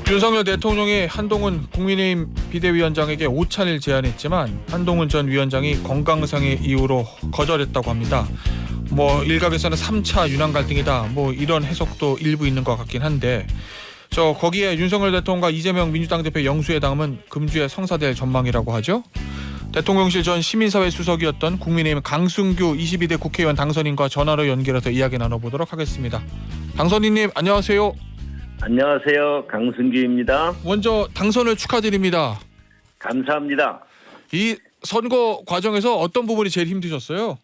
윤석열 대통령이 한동훈 국민의힘 비대위원장에게 오찬을 제안했지만 한동훈 전 위원장이 건강상의 이유로 거절했다고 합니다. 일각에서는 3차 윤핵 갈등이다. 이런 해석도 일부 있는 것 같긴 한데 거기에 윤석열 대통령과 이재명 민주당 대표 영수회담은 금주에 성사될 전망이라고 하죠. 대통령실 전 시민사회 수석이었던 국민의힘 강승규 22대 국회의원 당선인과 전화로 연결해서 이야기 나눠보도록 하겠습니다. 당선인님 안녕하세요. 안녕하세요. 강승규입니다. 먼저 당선을 축하드립니다. 감사합니다. 이 선거 과정에서 어떤 부분이 제일 힘드셨어요?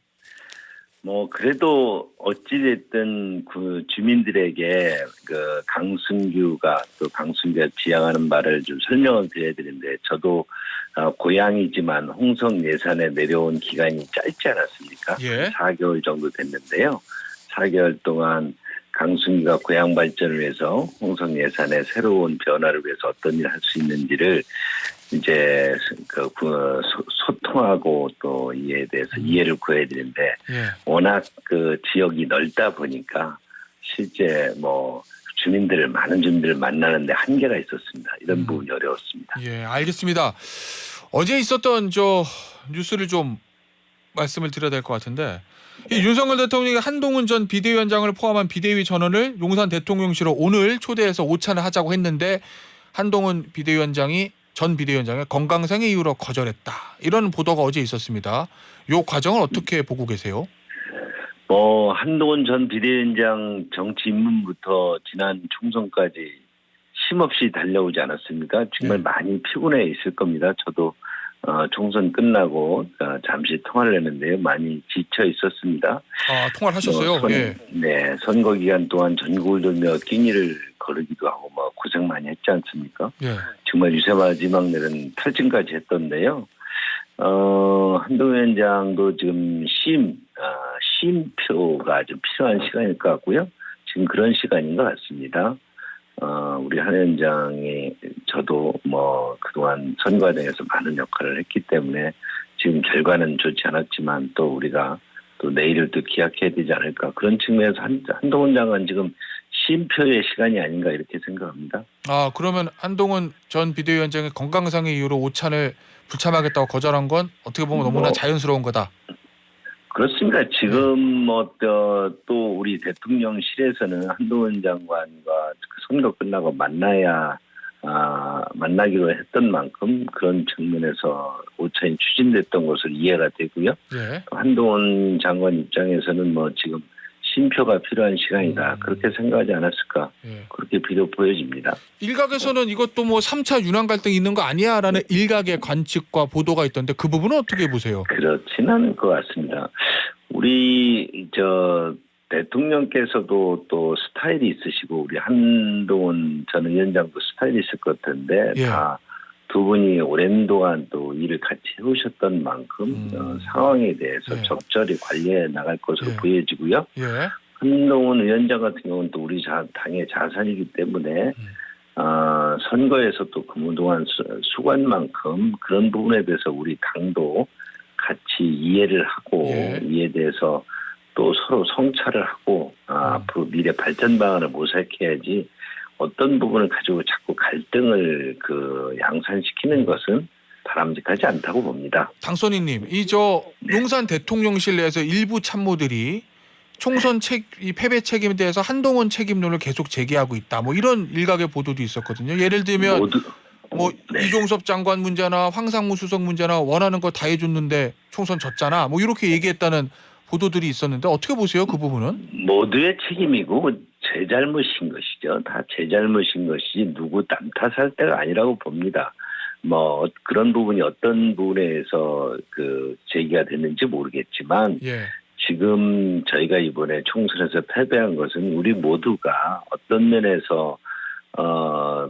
그래도 어찌됐든 그 주민들에게 그 강승규가 지향하는 바를 좀 설명을 드려야 되는데 저도 고향이지만 홍성 예산에 내려온 기간이 짧지 않았습니까? 예. 4개월 정도 됐는데요. 4개월 동안 강승규가 고향 발전을 위해서 홍성 예산의 새로운 변화를 위해서 어떤 일을 할 수 있는지를 이제 소통하고 또 이에 대해서 이해를 구해야 되는데 워낙 그 지역이 넓다 보니까 실제 많은 주민들을 만나는데 한계가 있었습니다. 이런 부분이 어려웠습니다. 예, 알겠습니다. 어제 있었던 뉴스를 좀 말씀을 드려야 될 것 같은데 이 윤석열 대통령이 한동훈 전 비대위원장을 포함한 비대위 전원을 용산 대통령실로 오늘 초대해서 오찬을 하자고 했는데 한동훈 전 비대위원장의 건강상의 이유로 거절했다. 이런 보도가 어제 있었습니다. 이 과정을 어떻게 보고 계세요? 한동훈 전 비대위원장 정치 입문부터 지난 총선까지 쉼없이 달려오지 않았습니까? 정말 많이 피곤해 있을 겁니다. 저도 총선 끝나고 잠시 통화를 했는데요. 많이 지쳐 있었습니다. 통화를 하셨어요? 네. 선거 기간 동안 전국을 돌며 끼니를 거르기도 하고 고생 많이 했지 않습니까? 예. 정말 유세 마지막 날은 탈진까지 했던데요. 한동훈 위원장도 지금 쉼표가 좀 필요한 시간일 것 같고요. 지금 그런 시간인 것 같습니다. 우리 한 위원장이 저도 그동안 선거 과정에서 많은 역할을 했기 때문에 지금 결과는 좋지 않았지만 또 우리가 또 내일을 또 기약해야 되지 않을까. 그런 측면에서 한동훈 장관 지금 쉼표의 시간이 아닌가 이렇게 생각합니다. 그러면 한동훈 전 비대위원장의 건강상의 이유로 오찬을 불참하겠다고 거절한 건 어떻게 보면 너무나 자연스러운 거다. 그렇습니다. 지금 또 우리 대통령실에서는 한동훈 장관과 선거 끝나고 만나기로 했던 만큼 그런 측면에서 오찬이 추진됐던 것으로 이해가 되고요. 예. 한동훈 장관 입장에서는 지금 쉼표가 필요한 시간이다. 그렇게 생각하지 않았을까. 그렇게 보여집니다. 일각에서는 이것도 3차 윤핵 갈등 있는 거 아니야라는 일각의 관측과 보도가 있던데 그 부분은 어떻게 보세요? 그렇지는 않을 것 같습니다. 우리 대통령께서도 또 스타일이 있으시고 우리 한동훈 전 위원장도 스타일이 있을 것 같은데 다 두 분이 오랜 동안 또 일을 같이 해오셨던 만큼 상황에 대해서 적절히 관리해 나갈 것으로 보여지고요. 한동훈 위원장 같은 경우는 또 우리 당의 자산이기 때문에 선거에서 또 그동안 수고한 만큼 그런 부분에 대해서 우리 당도 같이 이해를 하고 이에 대해서 또 서로 성찰을 하고 앞으로 미래 발전 방안을 모색해야지 어떤 부분을 가지고 자꾸 갈등을 양산시키는 것은 바람직하지 않다고 봅니다. 당선인님, 용산 대통령실 내에서 일부 참모들이 총선 이 패배 책임에 대해서 한동훈 책임론을 계속 제기하고 있다. 이런 일각의 보도도 있었거든요. 예를 들면 이종섭 장관 문제나 황상무 수석 문제나 원하는 거 다 해줬는데 총선 졌잖아. 이렇게 얘기했다는 보도들이 있었는데 어떻게 보세요? 그 부분은? 모두의 책임이고 제 잘못인 것이죠. 다 제 잘못인 것이지 누구 남 탓할 때가 아니라고 봅니다. 그런 부분이 어떤 부분에서 제기가 됐는지 모르겠지만 지금 저희가 이번에 총선에서 패배한 것은 우리 모두가 어떤 면에서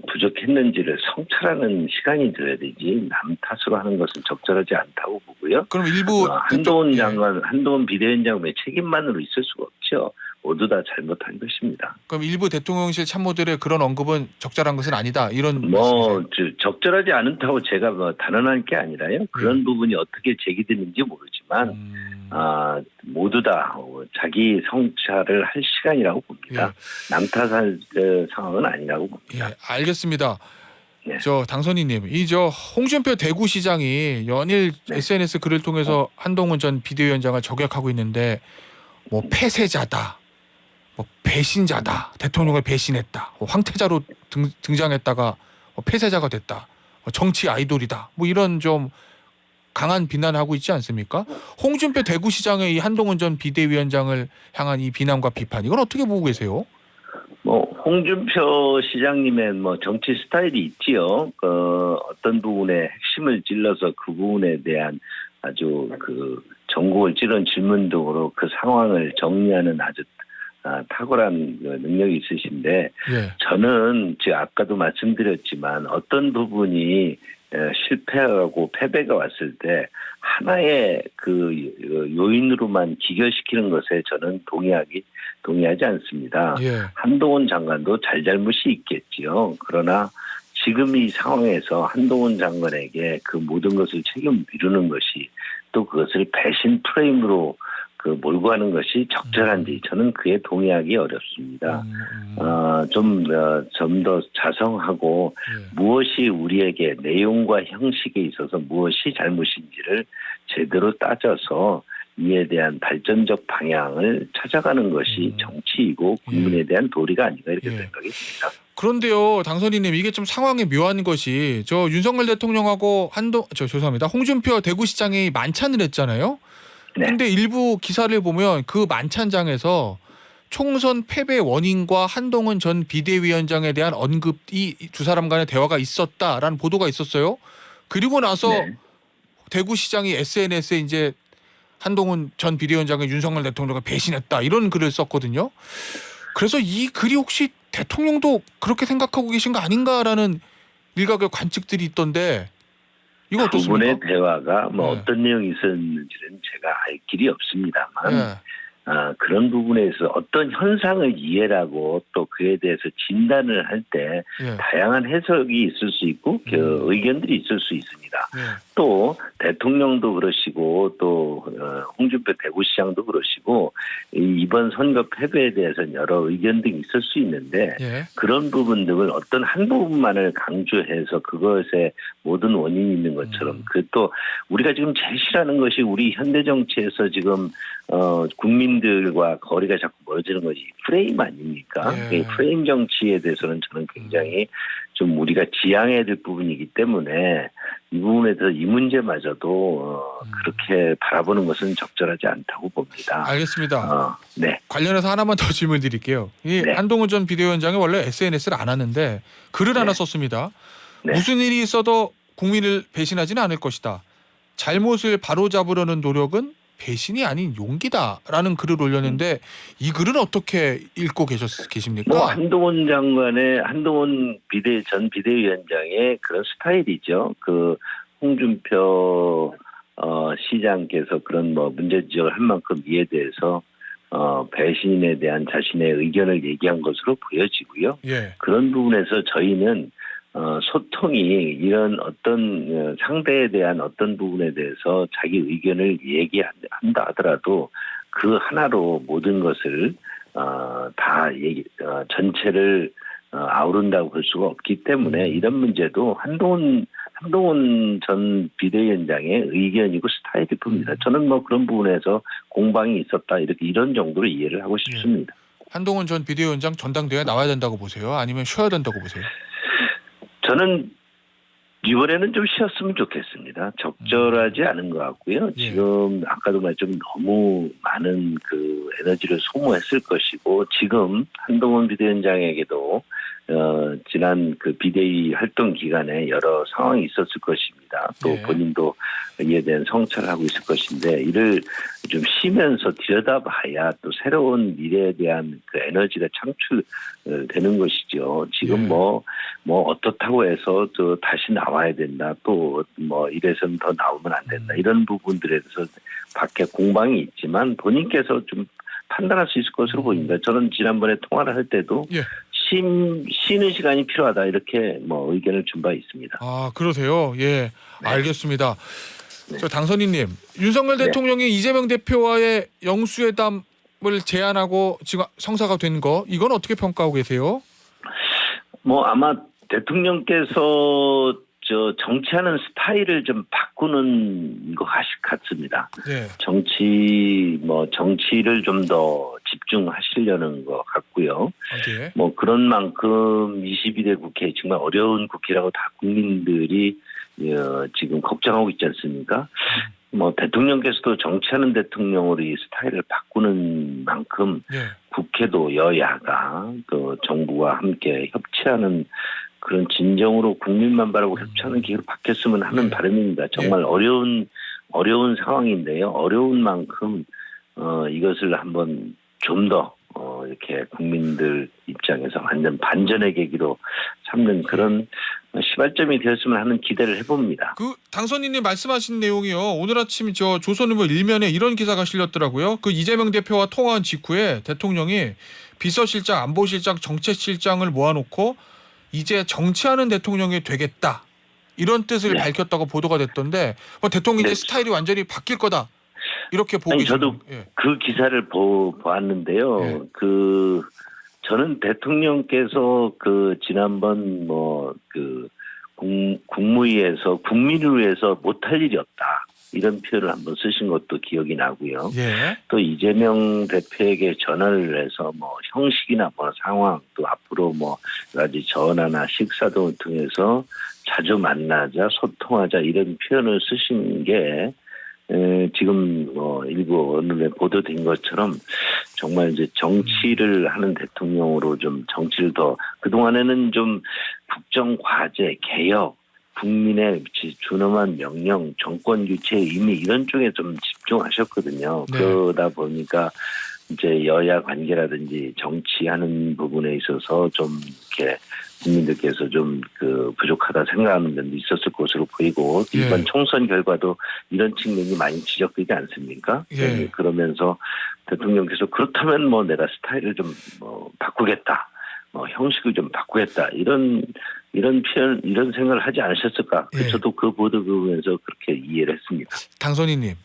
부족했는지를 성찰하는 시간이 들어야 되지 남 탓으로 하는 것은 적절하지 않다고 보고요. 그럼 일부 한동훈 장관, 한동훈 비대위원장의 책임만으로 있을 수가 없죠. 모두 다 잘못한 것입니다. 그럼 일부 대통령실 참모들의 그런 언급은 적절한 것은 아니다. 이런 말씀이세요? 적절하지 않다고 제가 단언할 게 아니라요. 그런 부분이 어떻게 제기되는지 모르지만 모두 다 자기 성찰을 할 시간이라고 봅니다. 예. 남 탓할 상황은 아니라고 봅니다. 예, 알겠습니다. 네. 저 당선인님, 홍준표 대구시장이 연일 네. SNS 글을 통해서 한동훈 전 비대위원장을 저격하고 있는데 뭐 폐쇄자다, 뭐 배신자다, 대통령을 배신했다, 뭐 황태자로 등장했다가 폐쇄자가 됐다, 정치 아이돌이다, 뭐 이런 좀 강한 비난을 하고 있지 않습니까? 홍준표 대구시장의 이 한동훈 전 비대위원장을 향한 이 비난과 비판, 이건 어떻게 보고 계세요? 홍준표 시장님의 정치 스타일이 있지요. 어떤 부분에 핵심을 찔러서 그 부분에 대한 아주 전국을 찌른 질문 등으로 그 상황을 정리하는 아주 탁월한 능력이 있으신데, 예. 저는 아까도 말씀드렸지만 어떤 부분이 실패하고 패배가 왔을 때 하나의 요인으로만 기결시키는 것에 저는 동의하지 않습니다. 예. 한동훈 장관도 잘잘못이 있겠지요. 그러나 지금 이 상황에서 한동훈 장관에게 그 모든 것을 책임 미루는 것이, 또 그것을 배신 프레임으로 몰고 가는 것이 적절한지 저는 그에 동의하기 어렵습니다. 좀 더 자성하고 무엇이 우리에게 내용과 형식에 있어서 무엇이 잘못인지를 제대로 따져서 이에 대한 발전적 방향을 찾아가는 것이 정치이고 국민에 대한 도리가 아닌가 이렇게 생각이 듭니다. 그런데요, 당선인님, 이게 좀 상황이 묘한 것이 윤석열 대통령하고 홍준표 대구시장이 만찬을 했잖아요. 네. 근데 일부 기사를 보면 그 만찬장에서 총선 패배 원인과 한동훈 전 비대위원장에 대한 언급이 두 사람 간의 대화가 있었다라는 보도가 있었어요. 그리고 나서 대구시장이 SNS에 한동훈 전 비대위원장의 윤석열 대통령을 배신했다 이런 글을 썼거든요. 그래서 이 글이 혹시 대통령도 그렇게 생각하고 계신 거 아닌가라는 일각의 관측들이 있던데, 이거 어떻습니까? 두 분의 대화가 어떤 내용이 있었는지는 제가 알 길이 없습니다만 그런 부분에서 어떤 현상을 이해하고 또 그에 대해서 진단을 할 때 다양한 해석이 있을 수 있고 의견들이 있을 수 있습니다. 또 대통령도 그러시고 또 홍준표 대구시장도 그러시고 이번 선거 패배에 대해서는 여러 의견 등이 있을 수 있는데 그런 부분들을 어떤 한 부분만을 강조해서 그것에 모든 원인이 있는 것처럼 또 우리가 지금 제일 싫어하는 것이 우리 현대 정치에서 지금 국민들과 거리가 자꾸 멀어지는 것이 프레임 아닙니까? 프레임 정치에 대해서는 저는 굉장히 좀 우리가 지양해야 될 부분이기 때문에 이 부분에 대해서 이 문제마저도 그렇게 바라보는 것은 적절하지 않다고 봅니다. 알겠습니다. 네. 관련해서 하나만 더 질문 드릴게요. 한동훈 전 비대위원장이 원래 SNS를 안 하는데 글을 하나 썼습니다. 무슨 일이 있어도 국민을 배신하지는 않을 것이다. 잘못을 바로잡으려는 노력은 배신이 아닌 용기다라는 글을 올렸는데 이 글은 어떻게 읽고 계십니까? 한동훈 전 비대위원장의 그런 스타일이죠. 홍준표 시장께서 그런 문제 지적을 한 만큼 이에 대해서 배신에 대한 자신의 의견을 얘기한 것으로 보여지고요. 그런 부분에서 저희는 소통이 이런 어떤 상대에 대한 어떤 부분에 대해서 자기 의견을 얘기한다 하더라도 그 하나로 모든 것을 전체를 아우른다고 볼 수가 없기 때문에 이런 문제도 한동훈 전 비대위원장의 의견이고 스타일일 뿐입니다. 저는 그런 부분에서 공방이 있었다 이런 정도로 이해를 하고 싶습니다. 한동훈 전 비대위원장 전당대회에 나와야 된다고 보세요? 아니면 쉬어야 된다고 보세요? 저는 이번에는 좀 쉬었으면 좋겠습니다. 적절하지 않은 것 같고요. 지금 아까도 말했지만 너무 많은 에너지를 소모했을 것이고 지금 한동훈 비대위원장에게도 지난 비대위 활동 기간에 여러 상황이 있었을 것입니다. 또 본인도 이에 대한 성찰을 하고 있을 것인데 이를 좀 쉬면서 들여다봐야 또 새로운 미래에 대한 에너지가 창출되는 것이죠. 지금 어떻다고 해서 또 다시 나와야 된다. 또 이래서는 더 나오면 안 된다. 이런 부분들에 대해서 밖에 공방이 있지만 본인께서 좀 판단할 수 있을 것으로 보입니다. 저는 지난번에 통화를 할 때도 쉬는 시간이 필요하다 이렇게 의견을 준 바 있습니다. 아, 그러세요? 알겠습니다. 저 당선인님, 윤석열 네. 대통령이 이재명 대표와의 영수회담을 제안하고 지금 성사가 된 거, 이건 어떻게 평가하고 계세요? 뭐 아마 대통령께서 정치하는 스타일을 좀 바꾸는 것 같습니다. 네. 정치를 좀 더 집중하시려는 것 같고요. 어디에? 뭐 그런 만큼 22대 국회 정말 어려운 국회라고 다 국민들이 지금 걱정하고 있지 않습니까? 뭐 대통령께서도 정치하는 대통령으로 이 스타일을 바꾸는 만큼 네. 국회도 여야가 그 정부와 함께 협치하는 그런 진정으로 국민만 바라고 협치하는 기회로 바뀌었으면 하는 네. 바람입니다. 정말 어려운 상황인데요. 어려운 만큼 이것을 한번 좀 더 이렇게 국민들 입장에서 완전 반전의 계기로 삼는 그런 시발점이 되었으면 하는 기대를 해봅니다. 그 당선인님 말씀하신 내용이요. 오늘 아침 저 조선일보 일면에 이런 기사가 실렸더라고요. 그 이재명 대표와 통화한 직후에 대통령이 비서실장, 안보실장, 정책실장을 모아놓고 이제 정치하는 대통령이 되겠다. 이런 뜻을 네. 밝혔다고 보도가 됐던데 뭐 대통령의 네. 스타일이 완전히 바뀔 거다. 이렇게 보고 아니, 계시는 저도 예. 그 기사를 보았는데요. 예. 저는 대통령께서 지난번 국무위에서 국민을 위해서 못할 일이 없다. 이런 표현을 한번 쓰신 것도 기억이 나고요. 예. 또 이재명 대표에게 전화를 해서 형식이나 상황 또 앞으로 여러 가지 전화나 식사 등을 통해서 자주 만나자 소통하자 이런 표현을 쓰신 게 지금 일부 언론에 보도된 것처럼 정말 이제 정치를 하는 대통령으로 좀 정치를 더 그동안에는 좀 국정 과제 개혁 국민의 준엄한 명령, 정권 교체의 의미 이런 쪽에 좀 집중하셨거든요. 네. 그러다 보니까 이제 여야 관계라든지 정치하는 부분에 있어서 좀 이렇게 국민들께서 좀 부족하다 생각하는 면도 있었을 것으로 보이고 예. 이번 총선 결과도 이런 측면이 많이 지적되지 않습니까? 예. 그러면서 대통령께서 그렇다면 내가 스타일을 좀 바꾸겠다. 형식을 좀 바꾸겠다. 이런 표현, 이런 생각을 하지 않으셨을까? 예. 저도 그 보도 보면서 그렇게 이해를 했습니다. 당선인님,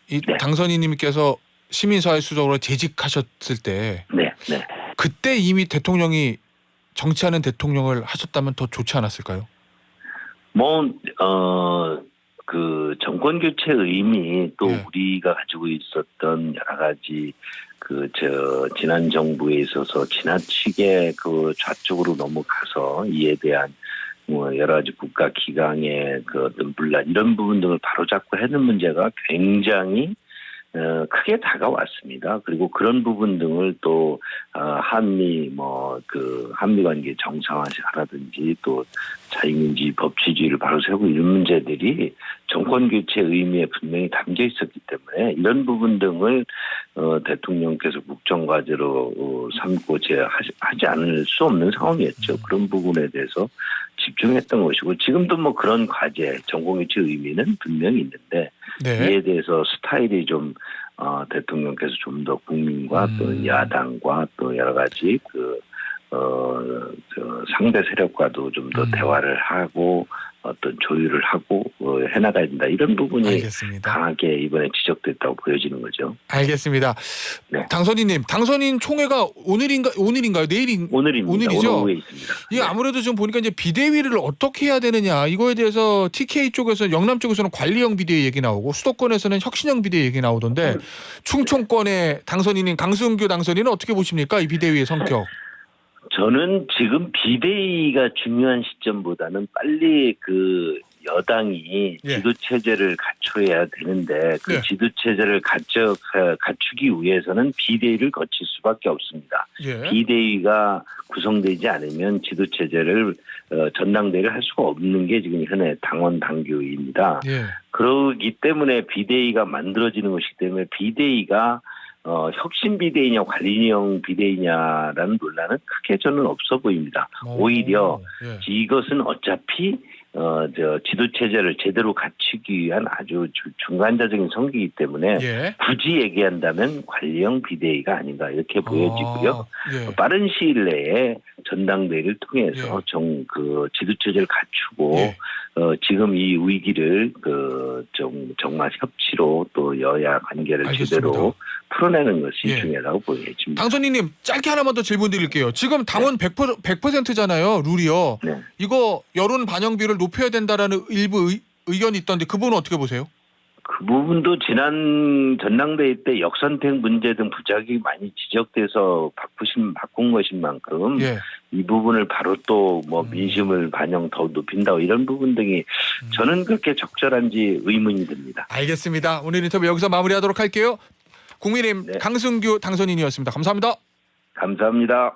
네. 당선인님께서 시민사회수석으로 재직하셨을 때 네. 그때 이미 대통령이 정치하는 대통령을 하셨다면 더 좋지 않았을까요? 정권 교체 의미 또 예. 우리가 가지고 있었던 여러 가지 지난 정부에 있어서 지나치게 좌쪽으로 넘어가서 이에 대한 여러 가지 국가 기강의 어떤 분란 이런 부분 등을 바로잡고 하는 문제가 굉장히 크게 다가왔습니다. 그리고 그런 부분 등을 또 한미 한미 관계 정상화라든지 또 자유민주주의 법치주의를 바로 세우고 이런 문제들이 정권 교체 의미에 분명히 담겨 있었기 때문에 이런 부분 등을 대통령께서 국정과제로 삼고 하지 않을 수 없는 상황이었죠. 그런 부분에 대해서 집중했던 것이고 지금도 그런 과제 정권 교체 의미는 분명히 있는데 네. 이에 대해서 스타일이 좀 대통령께서 좀 더 국민과 또 야당과 또 여러 가지 상대 세력과도 좀 더 대화를 하고 어떤 조율을 하고 해나가야 된다 이런 부분이 알겠습니다. 강하게 이번에 지적됐다고 보여지는 거죠. 알겠습니다. 네. 당선인님, 당선인 총회가 오늘인가요? 오늘입니다. 오늘이죠. 오늘 오후에 있습니다. 이게 아무래도 지금 보니까 이제 비대위를 어떻게 해야 되느냐 이거에 대해서 TK 쪽에서 영남 쪽에서는 관리형 비대위 얘기 나오고 수도권에서는 혁신형 비대위 얘기 나오던데 충청권의 당선인인 강승규 당선인은 어떻게 보십니까? 이 비대위의 성격. 저는 지금 비대위가 중요한 시점보다는 빨리 여당이 예. 지도 체제를 갖춰야 되는데 그 네. 지도 체제를 갖추기 위해서는 비대위를 거칠 수밖에 없습니다. 예. 비대위가 구성되지 않으면 지도 체제를 전당대회를 할 수가 없는 게 지금 현재 당원 당규입니다. 예. 그러기 때문에 비대위가 만들어지는 것이기 때문에 비대위가 혁신 비대위냐 관리형 비대위냐라는 논란은 크게 저는 없어 보입니다. 오히려 예. 이것은 어차피 지도 체제를 제대로 갖추기 위한 아주 중간자적인 성기이기 때문에 예. 굳이 얘기한다면 관리형 비대위가 아닌가 이렇게 보여지고요. 예. 빠른 시일 내에 전당대회를 통해서 예. 지도 체제를 갖추고 예. 지금 이 위기를 정말 협치로 또 여야 관계를 알겠습니다. 제대로 풀어내는 것이 예. 중요하다고 보여집니다. 당선인님 짧게 하나만 더 질문 드릴게요. 지금 당원 100%잖아요. 룰이요. 네. 이거 여론 반영비를 높여야 된다라는 일부 의견이 있던데 그 부분은 어떻게 보세요? 그 부분도 지난 전당대회 때 역선택 문제 등 부작용이 많이 지적돼서 바꾼 것인 만큼 예. 이 부분을 바로 또 뭐 민심을 반영 더 높인다 이런 부분 등이 저는 그렇게 적절한지 의문이 듭니다. 알겠습니다. 오늘 인터뷰 여기서 마무리하도록 할게요. 국민의힘 네. 강승규 당선인이었습니다. 감사합니다. 감사합니다.